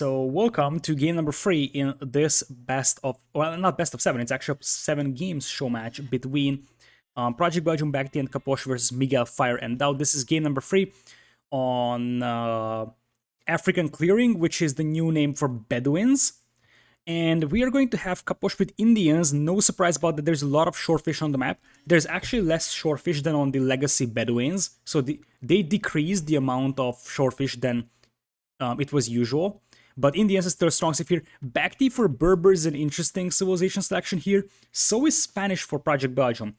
So welcome to game number 3 in this not best of 7, it's actually a 7 games show match between Project Belgium+BacT and Capoch versus Miguel F1re and DauT. This is game number 3 on African Clearing, which is the new name for Bedouins. And we are going to have Capoch with Indians. No surprise about that, there's a lot of shorefish on the map. There's actually less shorefish than on the legacy Bedouins, so they decreased the amount of shorefish than it was usual. But Indians is still strong here. BacT for Berber is an interesting civilization selection here. So is Spanish for Project Belgium.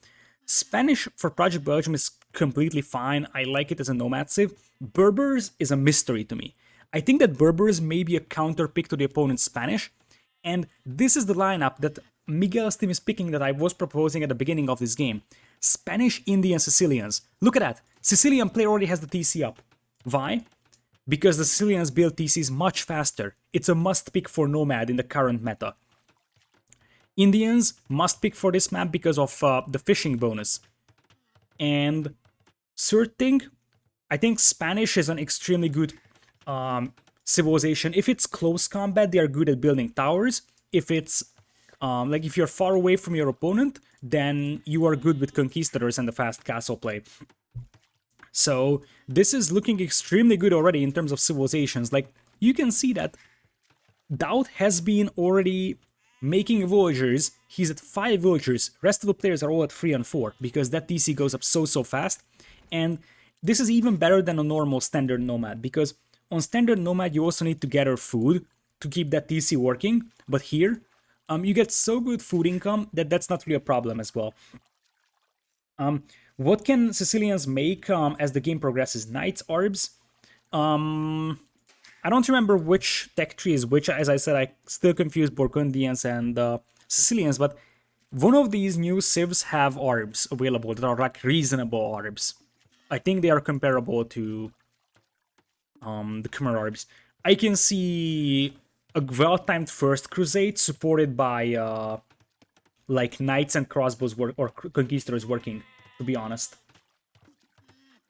Spanish for Project Belgium is completely fine. I like it as a nomad civ. Berbers is a mystery to me. I think that Berbers may be a counter pick to the opponent's Spanish. And this is the lineup that Miguel's team is picking that I was proposing at the beginning of this game. Spanish, Indian, Sicilians. Look at that. Sicilian player already has the TC up. Why? Because the Sicilians build TCs much faster. It's a must pick for Nomad in the current meta. Indians must pick for this map because of the fishing bonus. And third thing, I think Spanish is an extremely good civilization. If it's close combat, they are good at building towers. If it's like if you're far away from your opponent, then you are good with conquistadors and the fast castle play. So this is looking extremely good already in terms of civilizations. Like, you can see that DauT has been already making villagers. He's at 5 villagers. Rest of the players are all at 3 and 4 because that TC goes up so fast. And this is even better than a normal standard nomad, because on standard nomad you also need to gather food to keep that TC working. But here you get so good food income that that's not really a problem as well. What can Sicilians make as the game progresses? Knights, Arbs? I don't remember which tech tree is which. As I said, I still confuse Burgundians and Sicilians, but one of these new civs have Arbs available that are like reasonable Arbs. I think they are comparable to the Khmer Arbs. I can see a well-timed first crusade supported by like knights and crossbows or conquistadors working, to be honest.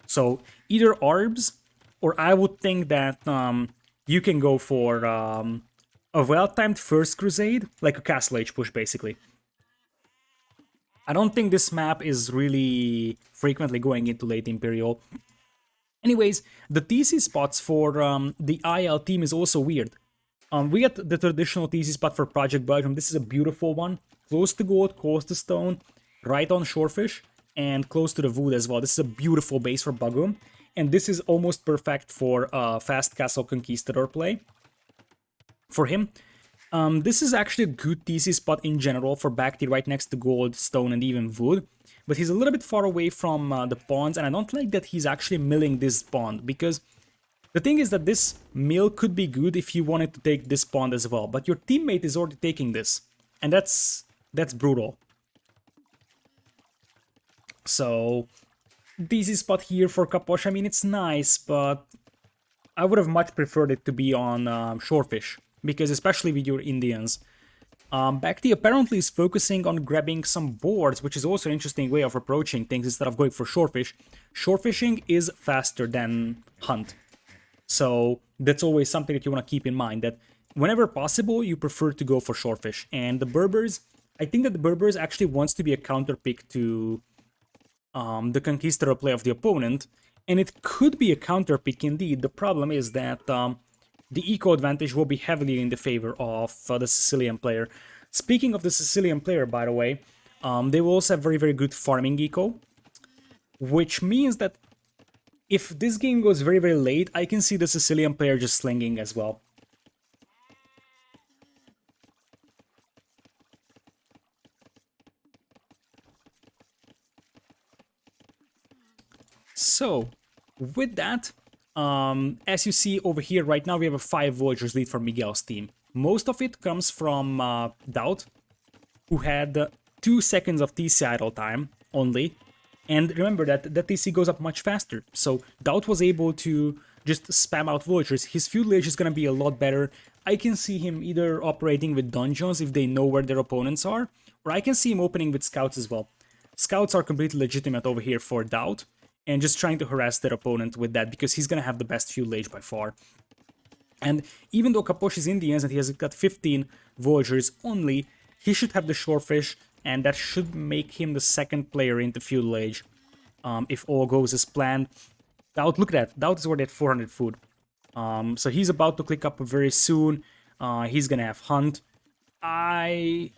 So either Arbs, or I would think that you can go for a well-timed first crusade, like a castle age push basically. I don't think this map is really frequently going into late Imperial. Anyways, the TC spots for the IL team is also weird. We get the traditional TC spot for Project Belgium. This is a beautiful one. Close to gold, close to stone, right on shorefish, and close to the wood as well. This is a beautiful base for Bagum. And this is almost perfect for fast castle conquistador play for him. This is actually a good TC spot in general for BacT, right next to gold, stone, and even wood. But he's a little bit far away from the pawns, and I don't like that he's actually milling this pawn, because the thing is that this mill could be good if you wanted to take this pawn as well, but your teammate is already taking this, and that's brutal. So TC spot here for Capoch, I mean, it's nice, but I would have much preferred it to be on shorefish, because especially with your Indians. BacT apparently is focusing on grabbing some boards, which is also an interesting way of approaching things instead of going for shorefish. Shorefishing is faster than hunt. So that's always something that you want to keep in mind, that whenever possible, you prefer to go for shorefish. And the Berbers, I think that the Berbers actually wants to be a counter pick to the conquistador play of the opponent, and it could be a counter pick indeed. The problem is that the eco advantage will be heavily in the favor of the Sicilian player. Speaking of the Sicilian player, by the way, they will also have very good farming eco, which means that if this game goes very late, I can see the Sicilian player just slinging as well. So, with that, as you see over here right now, we have a 5 villagers lead for Miguel's team. Most of it comes from DauT, who had 2 seconds of TC idle time only. And remember that TC goes up much faster. So DauT was able to just spam out villagers. His feudal age is going to be a lot better. I can see him either operating with dungeons if they know where their opponents are, or I can see him opening with scouts as well. Scouts are completely legitimate over here for DauT, and just trying to harass their opponent with that, because he's going to have the best feudal age by far. And even though Capoch is Indians and he has got 15 Voyagers only, he should have the Shorefish, and that should make him the second player into Feudal Age, if all goes as planned. DauT, look at that. DauT is already at 400 food. So he's about to click up very soon. He's gonna have Hunt. I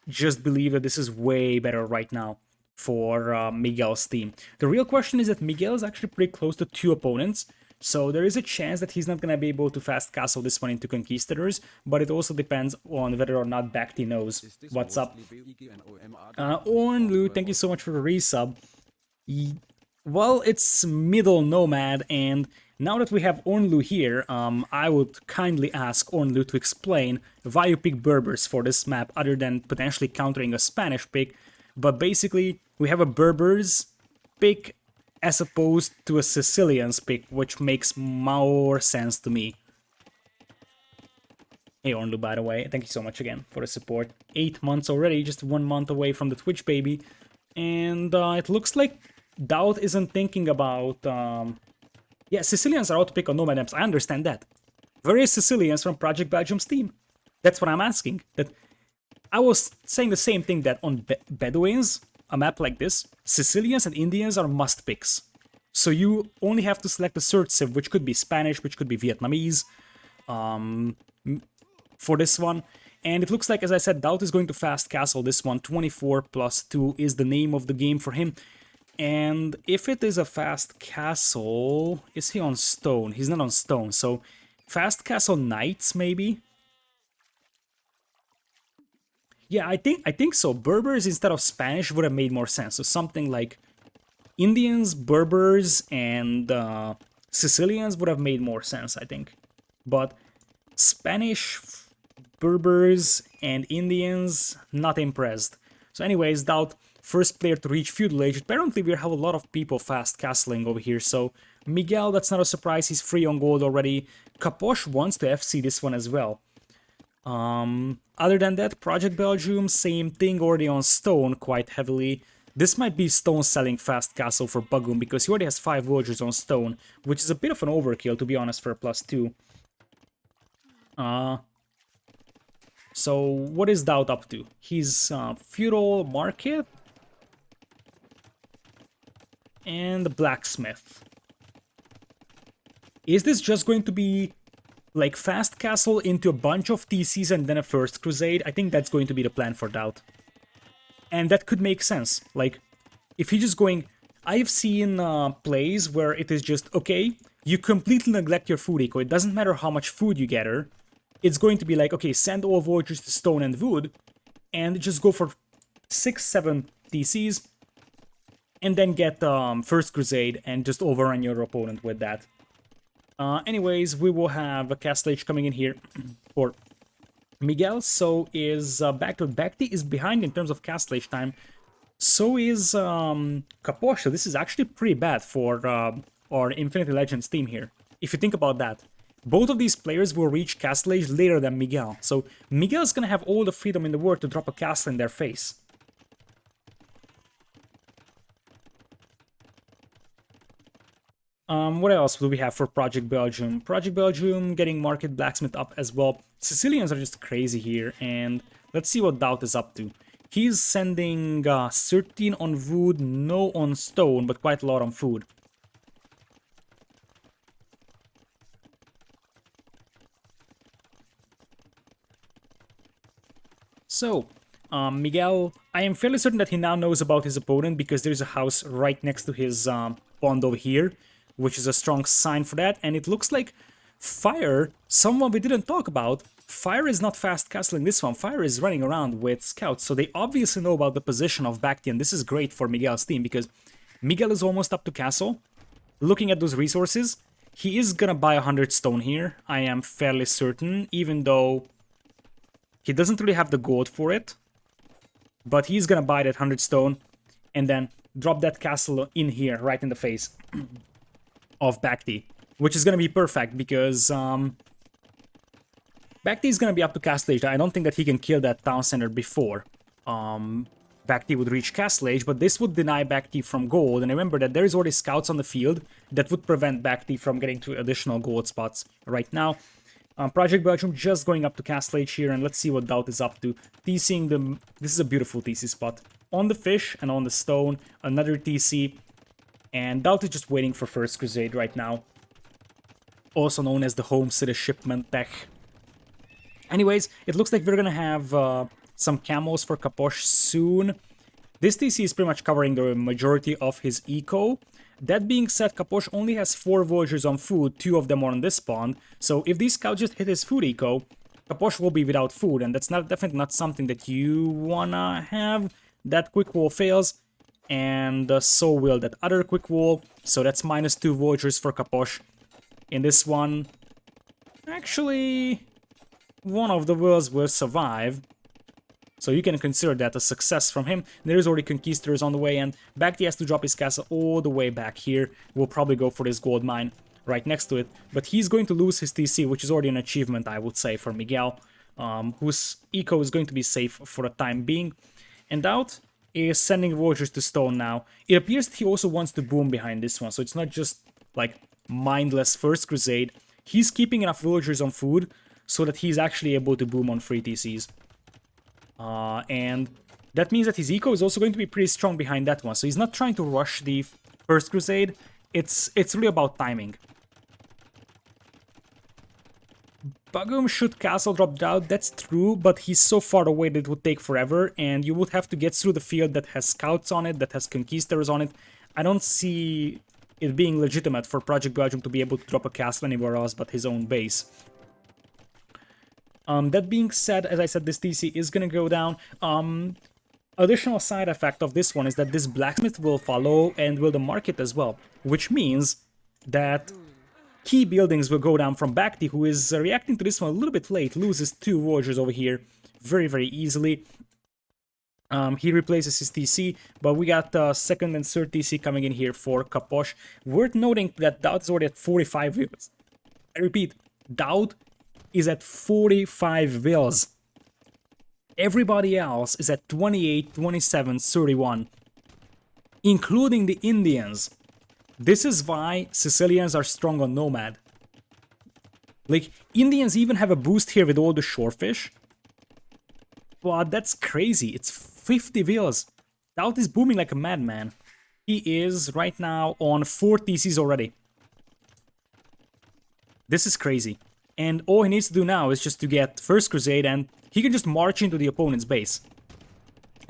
just believe that this is way better right now for Miguel's team. The real question is that Miguel is actually pretty close to 2 opponents, so there is a chance that he's not going to be able to fast castle this one into Conquistadors, but it also depends on whether or not BacT knows what's up. Ornlu, thank you so much for the resub. Well, it's Middle Nomad, and now that we have Ornlu here, I would kindly ask Ornlu to explain why you pick Berbers for this map, other than potentially countering a Spanish pick. But basically, we have a Berbers pick as opposed to a Sicilians pick, which makes more sense to me. Hey Ornlu, by the way, thank you so much again for the support. 8 months already, just 1 month away from the Twitch baby. And it looks like DauT isn't thinking about... Yeah, Sicilians are out to pick on Nomad Amps, I understand that. Where is Sicilians from Project Belgium's team? That's what I'm asking. That I was saying the same thing, that on Bedouins, a map like this, Sicilians and Indians are must picks. So you only have to select a search civ, which could be Spanish, which could be Vietnamese, for this one. And it looks like, as I said, DauT is going to fast castle this one. 24+2 is the name of the game for him. And if it is a fast castle, is he on stone? He's not on stone, so fast castle knights maybe? Yeah, I think so. Berbers instead of Spanish would have made more sense. So something like Indians, Berbers, and Sicilians would have made more sense, I think. But Spanish, Berbers, and Indians, not impressed. So anyways, DauT, first player to reach Feudal Age. Apparently we have a lot of people fast castling over here, so Miguel, that's not a surprise, he's free on gold already. Capoch wants to FC this one as well. Other than that, Project Belgium, same thing, already on stone quite heavily. This might be stone selling fast castle for Bagum, because he already has 5 Voyagers on stone, which is a bit of an overkill, to be honest, for a +2. So what is DauT up to? He's Feudal Market and the Blacksmith. Is this just going to be like fast castle into a bunch of TCs and then a first crusade? I think that's going to be the plan for DauT. And that could make sense. Like, if he's just going... I've seen plays where it is just, okay, you completely neglect your food eco. It doesn't matter how much food you gather. It's going to be like, okay, send all Voyagers to stone and wood, and just go for 6-7 TCs, and then get first crusade and just overrun your opponent with that. Anyways, we will have a Castle Age coming in here for Miguel. So is BacT is behind in terms of Castle Age time. So is Capoch. So this is actually pretty bad for our Infinity Legends team here, if you think about that. Both of these players will reach Castle Age later than Miguel, so Miguel's gonna have all the freedom in the world to drop a castle in their face. What else do we have for Project Belgium? Project Belgium getting Market Blacksmith up as well. Sicilians are just crazy here, and let's see what DauT is up to. He's sending 13 on wood, no on stone, but quite a lot on food. So, Miguel, I am fairly certain that he now knows about his opponent, because there's a house right next to his pond over here, which is a strong sign for that. And it looks like Fire, someone we didn't talk about, Fire is not fast castling this one. Fire is running around with scouts, so they obviously know about the position of BacT, and this is great for Miguel's team, because Miguel is almost up to castle. Looking at those resources, he is gonna buy 100 stone here, I am fairly certain, even though he doesn't really have the gold for it, but he's gonna buy that 100 stone and then drop that castle in here, right in the face of BacT, which is gonna be perfect, because BacT is gonna be up to Castle Age. I don't think that he can kill that town center before BacT would reach Castle Age, but this would deny BacT from gold. And remember that there is already scouts on the field that would prevent BacT from getting to additional gold spots right now. Project Belgium just going up to Castle Age here, and let's see what DauT is up to. TCing them. This is a beautiful TC spot. On the fish and on the stone, another TC. And DauT is just waiting for First Crusade right now. Also known as the Home City Shipment Tech. Anyways, it looks like we're gonna have some camos for Capoch soon. This TC is pretty much covering the majority of his eco. That being said, Capoch only has 4 villagers on food, 2 of them are on this spawn. So if these scouts just hit his food eco, Capoch will be without food, and that's definitely not something that you wanna have. That quick wall fails, and so will that other quick wall. So that's -2 villagers for Capoch. In this one, actually, one of the wills will survive. So you can consider that a success from him. There's already Conquistadors on the way, and BacT has to drop his castle all the way back here. We'll probably go for this gold mine right next to it. But he's going to lose his TC, which is already an achievement, I would say, for Miguel, whose eco is going to be safe for the time being. And DauT is sending villagers to stone now. It appears that he also wants to boom behind this one, so it's not just, like, mindless First Crusade. He's keeping enough villagers on food so that he's actually able to boom on free TCs. And that means that his eco is also going to be pretty strong behind that one. So he's not trying to rush the First Crusade. It's really about timing. Bagum should castle drop DauT, that's true, but he's so far away that it would take forever, and you would have to get through the field that has scouts on it, that has conquistadors on it. I don't see it being legitimate for Project Belgium to be able to drop a castle anywhere else but his own base. That being said, as I said, this TC is gonna go down. Additional side effect of this one is that this blacksmith will follow and will the market as well, which means that key buildings will go down from BacT, who is reacting to this one a little bit late, loses 2 villagers over here very, very easily. He replaces his TC, but we got second and third TC coming in here for Capoch. Worth noting that DauT is already at 45 vills. I repeat, DauT is at 45 vills. Everybody else is at 28, 27, 31, including the Indians. This is why Sicilians are strong on Nomad. Like, Indians even have a boost here with all the shorefish. But that's crazy, it's 50 vills. DauT is booming like a madman. He is right now on 4 TCs already. This is crazy. And all he needs to do now is just to get First Crusade, and he can just march into the opponent's base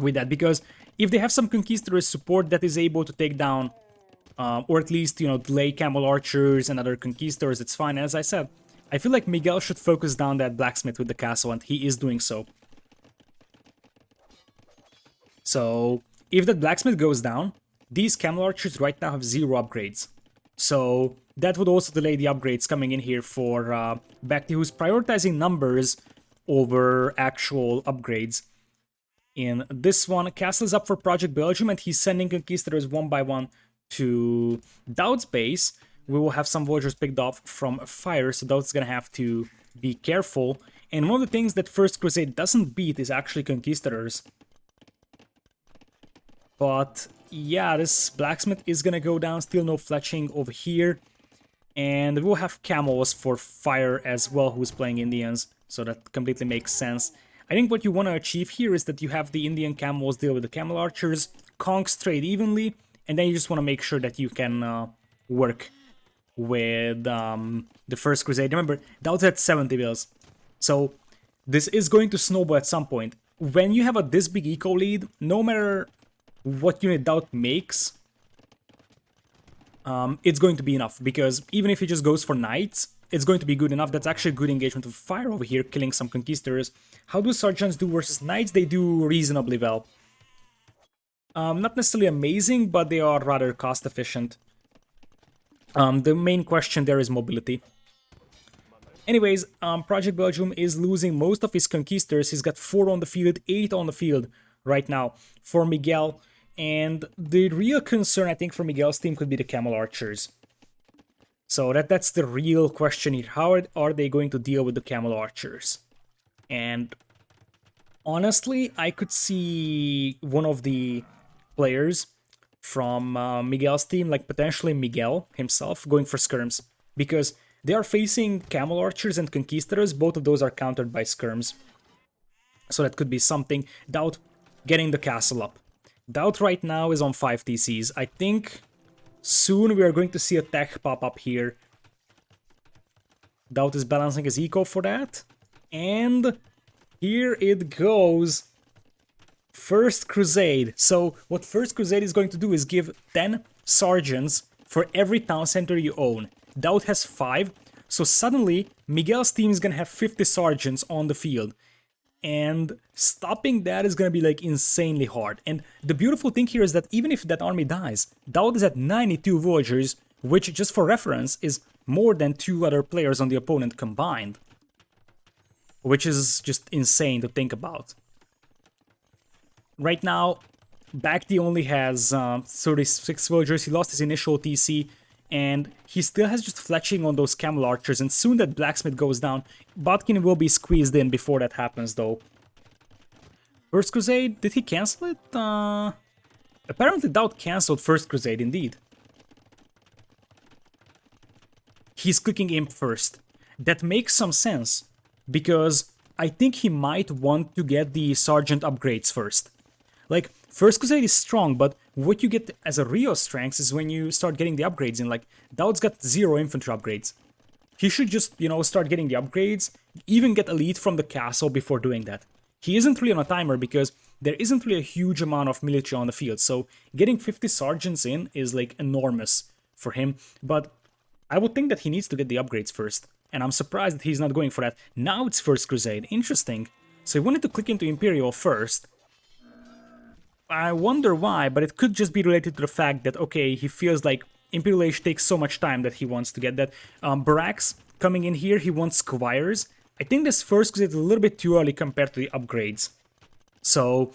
with that. Because if they have some Conquistadors support that is able to take down, or at least, you know, delay Camel Archers and other Conquistadors, it's fine. As I said, I feel like Miguel should focus down that blacksmith with the castle, and he is doing so. So, if that blacksmith goes down, these Camel Archers right now have 0 upgrades. So, that would also delay the upgrades coming in here for BacT, who's prioritizing numbers over actual upgrades. In this one, Castle is up for Project Belgium, and he's sending Conquistadors one by one to DauT's base. We will have some villagers picked off from fire, so DauT's gonna have to be careful. And one of the things that First Crusade doesn't beat is actually Conquistadors. But yeah, this blacksmith is gonna go down, still no fletching over here. And we'll have camels for fire as well, who's playing Indians, so that completely makes sense. I think what you want to achieve here is that you have the Indian camels deal with the camel archers, conks trade evenly, and then you just want to make sure that you can work with the First Crusade. Remember, DauT had 70 bills, so this is going to snowball at some point. When you have this big eco lead, no matter what unit DauT makes, it's going to be enough, because even if he just goes for knights, it's going to be good enough. That's actually a good engagement with fire over here, killing some conquistadors. How do sergeants do versus knights? They do reasonably well. Not necessarily amazing, but they are rather cost efficient. The main question there is mobility. Anyways, Project Belgium is losing most of his conquistadors. He's got 4 on the field, 8 on the field right now for Miguel. And the real concern, I think, for Miguel's team could be the Camel Archers. So that's the real question here. How are they going to deal with the Camel Archers? And honestly, I could see one of the players from Miguel's team, like potentially Miguel himself, going for skirms. Because They are facing Camel Archers and Conquistadors. Both of those are countered by Skirms. So that could be something. DauT getting the castle up. DauT right now is on 5 TCs. I think soon we are going to see a tech pop up here. DauT is balancing his eco for that. And here it goes. First Crusade. So what First Crusade is going to do is give 10 sergeants for every town center you own. DauT has 5. So suddenly Miguel's team is going to have 50 sergeants on the field. And stopping that is going to be like insanely hard. And the beautiful thing here is that even if that army dies, DauT is at 92 villagers, which just for reference is more than 2 other players on the opponent combined. Which is just insane to think about. Right now, BacT only has 36 villagers. He lost his initial TC. And he still has just fletching on those Camel Archers, and soon that Blacksmith goes down. Botkin will be squeezed in before that happens, though. First Crusade, did he cancel it? Apparently DauT cancelled First Crusade, indeed. He's clicking Imp first. That makes some sense, because I think he might want to get the Sergeant upgrades first. Like, First Crusade is strong, but what you get as a real strength is when you start getting the upgrades in. Like, DauT's got 0 infantry upgrades. He should just, you know, start getting the upgrades, even get elite from the castle before doing that. He isn't really on a timer because there isn't really a huge amount of military on the field, so getting 50 sergeants in is, like, enormous for him. But I would think that he needs to get the upgrades first, and I'm surprised that he's not going for that. Now it's First Crusade. Interesting. So he wanted to click into Imperial first. I wonder why, but it could just be related to the fact that, okay, he feels like Imperial Age takes so much time that he wants to get that. Barracks coming in here, he wants Squires. I think this First Crusade is a little bit too early compared to the upgrades. So,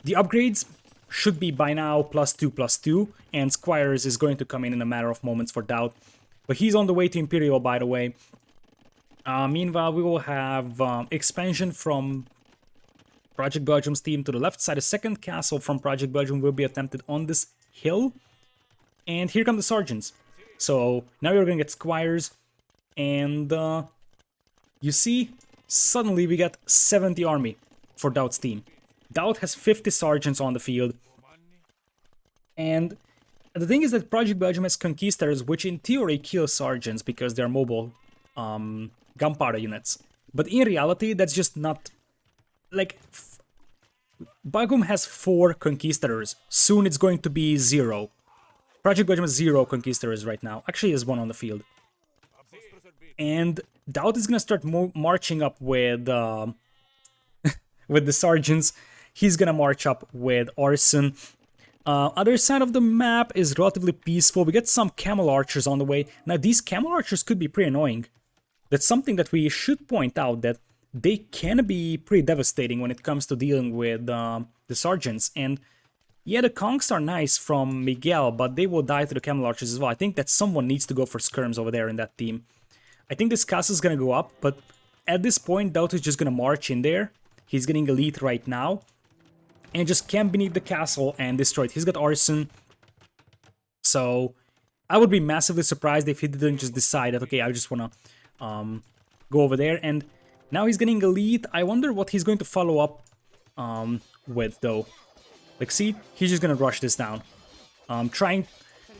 the upgrades should be by now +2/+2, and Squires is going to come in a matter of moments for DauT. But he's on the way to Imperial, by the way. Meanwhile, we will have expansion from Project Belgium's team to the left side. A second castle from Project Belgium will be attempted on this hill. And here come the sergeants. So now you're going to get Squires. And you see, suddenly we got 70 army for DauT's team. DauT has 50 sergeants on the field. And the thing is that Project Belgium has Conquistadors, which in theory kill sergeants because they're mobile gunpowder units. But in reality, that's just not... Like, Belgium has 4 Conquistadors. Soon it's going to be 0. Project Belgium has 0 Conquistadors right now. Actually, there's 1 on the field. And DauT is going to start marching up with with the sergeants. He's going to march up with Arson. Other side of the map is relatively peaceful. We get some Camel Archers on the way. Now, these Camel Archers could be pretty annoying. That's something that we should point out, that they can be pretty devastating when it comes to dealing with the sergeants. And yeah, the conks are nice from Miguel, but they will die to the Camel Archers as well. I think that someone needs to go for skirms over there in that team. I think this castle is going to go up, but at this point, DauT is just going to march in there. He's getting elite right now. And just camp beneath the castle and destroy it. He's got Arson. So I would be massively surprised if he didn't just decide that, okay, I just want to go over there. And now he's getting elite. I wonder what he's going to follow up with, though. Like, see, he's just going to rush this down.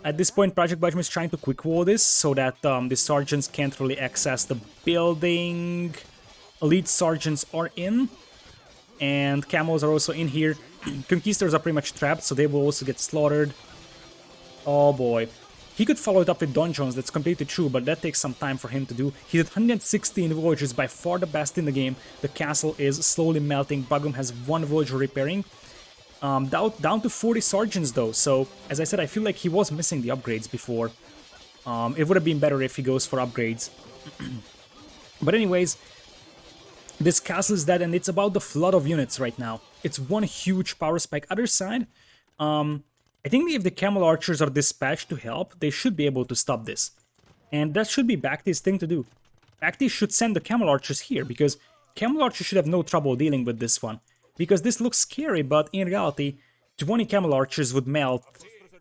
At this point, Project Belgium is trying to quick wall this so that the sergeants can't really access the building. Elite sergeants are in. And camels are also in here. Conquistadors are pretty much trapped, so they will also get slaughtered. Oh boy. He could follow it up with dungeons, that's completely true, but that takes some time for him to do. He's at 116 villagers, by far the best in the game. The castle is slowly melting. Belgium has 1 villager repairing. Down to 40 sergeants though, so as I said, I feel like he was missing the upgrades before. It would have been better if he goes for upgrades. But anyways, this castle is dead, and it's about the flood of units right now. It's one huge power spike. Other side, I think if the Camel Archers are dispatched to help, they should be able to stop this. And that should be BacT's thing to do. BacT should send the Camel Archers here, because Camel Archers should have no trouble dealing with this one. Because this looks scary, but in reality, 20 Camel Archers would melt,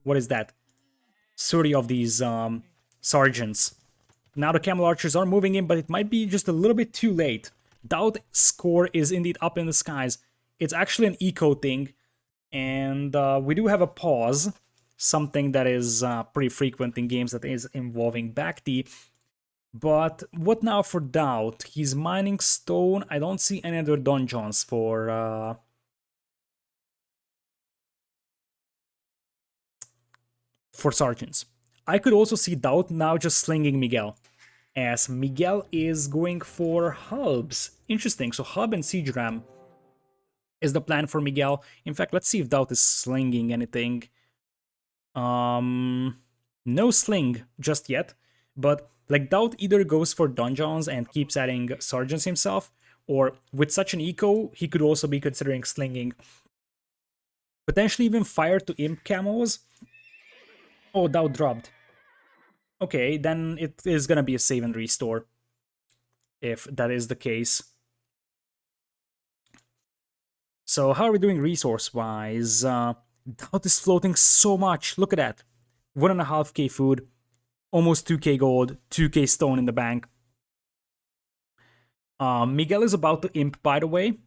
what is that, 30 of these sergeants. Now the Camel Archers are moving in, but it might be just a little bit too late. DauT score is indeed up in the skies. It's actually an eco thing, and we do have a pause, something that is pretty frequent in games that is involving BacT. But what now for DauT? He's mining stone. I don't see any other donjons for sergeants. I could also see DauT now just slinging Miguel, as Miguel is going for hubs. Interesting, so hub and siege ram is the plan for Miguel. In fact, let's see if DauT is slinging anything. No sling just yet, but like DauT either goes for donjons and keeps adding sergeants himself, or with such an eco, he could also be considering slinging. Potentially even fire to imp camos. Oh, DauT dropped. Okay, then it is gonna be a save and restore, if that is the case. So how are we doing resource-wise? DauT is floating so much. Look at that. 1.5k food, almost 2k gold, 2k stone in the bank. Miguel is about to imp, by the way,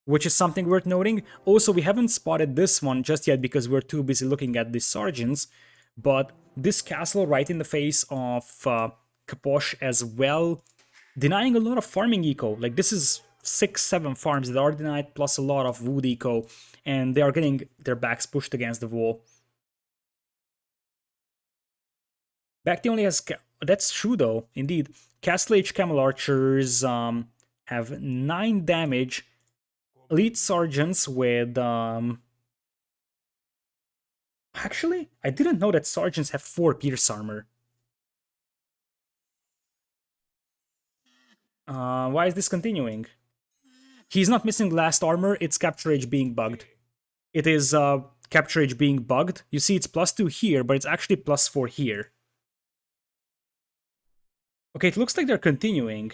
which is something worth noting. Also, we haven't spotted this one just yet because we're too busy looking at the sergeants, but this castle right in the face of Capoch as well, denying a lot of farming eco. Like, this is 6-7 farms that are denied, plus a lot of wood eco, and they are getting their backs pushed against the wall. BacT only has... That's true, though, indeed. Castle Age Camel Archers have 9 damage. Elite Sergeants with... Actually, I didn't know that Sergeants have 4 Pierce Armor. Why is this continuing? He's not missing last armor, it's Capture Age being bugged. It is Capture Age being bugged. You see it's +2 here, but it's actually +4 here. Okay, it looks like they're continuing.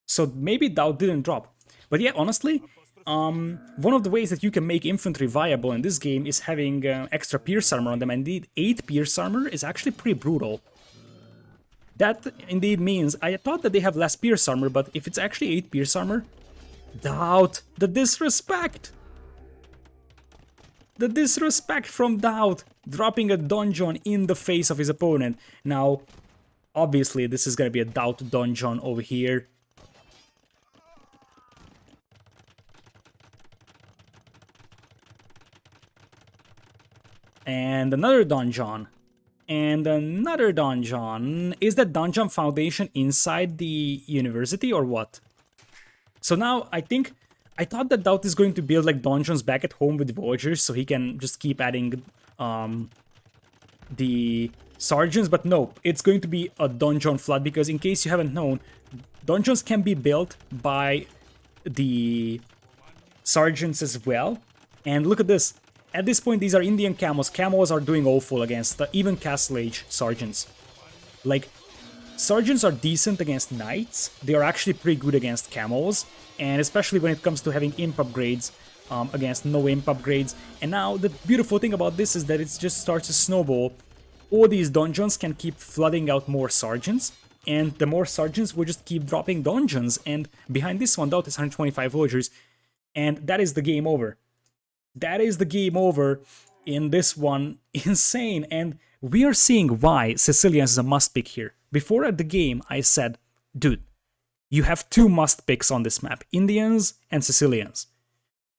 So maybe DauT didn't drop. But yeah, honestly, one of the ways that you can make infantry viable in this game is having extra Pierce Armor on them. And indeed, 8 Pierce Armor is actually pretty brutal. That indeed means, I thought that they have less Pierce Armor, but if it's actually 8 Pierce Armor, DauT, the disrespect! The disrespect from DauT, dropping a donjon in the face of his opponent. Now, obviously, this is gonna be a DauT donjon over here. And another donjon. And another donjon. Is that donjon foundation inside the university or what? So now I thought that DauT is going to build like donjons back at home with villagers so he can just keep adding the sergeants, but no, it's going to be a donjon flood because in case you haven't known, donjons can be built by the sergeants as well. And look at this. At this point, these are Indian camels. Camels are doing awful against even Castle Age sergeants. Like, sergeants are decent against knights. They are actually pretty good against camels. And especially when it comes to having imp upgrades against no imp upgrades. And now, the beautiful thing about this is that it just starts to snowball. All these donjons can keep flooding out more sergeants. And the more sergeants will just keep dropping donjons. And behind this one, DauT is 125 villagers. And that is the game over. That is the game over in this one. Insane. And we are seeing why Sicilians is a must pick here. Before at the game, I said, dude, you have 2 must picks on this map, Indians and Sicilians.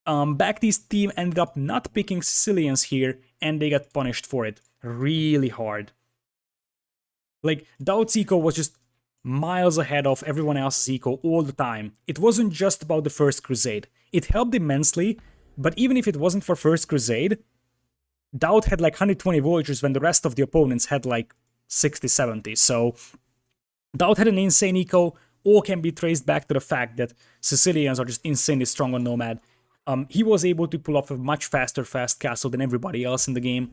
BacT's team ended up not picking Sicilians here, and they got punished for it really hard. Like, DauT's eco was just miles ahead of everyone else's eco all the time. It wasn't just about the First Crusade. It helped immensely. But even if it wasn't for First Crusade, DauT had like 120 villagers when the rest of the opponents had like 60, 70. So DauT had an insane eco. All can be traced back to the fact that Sicilians are just insanely strong on Nomad. He was able to pull off a much faster fast castle than everybody else in the game.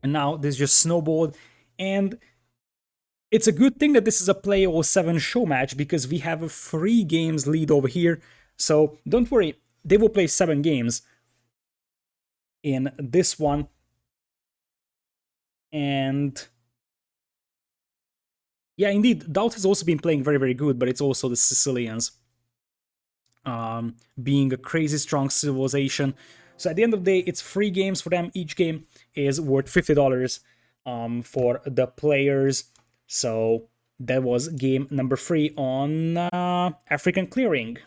And now this just snowballed. And it's a good thing that this is a play all 7 show match because we have a 3 games lead over here. So don't worry. They will play 7 games in this one. And Yeah, indeed, DauT has also been playing very, very good, but it's also the Sicilians being a crazy strong civilization. So at the end of the day, it's 3 games for them. Each game is worth $50 for the players. So that was game number 3 on African clearing.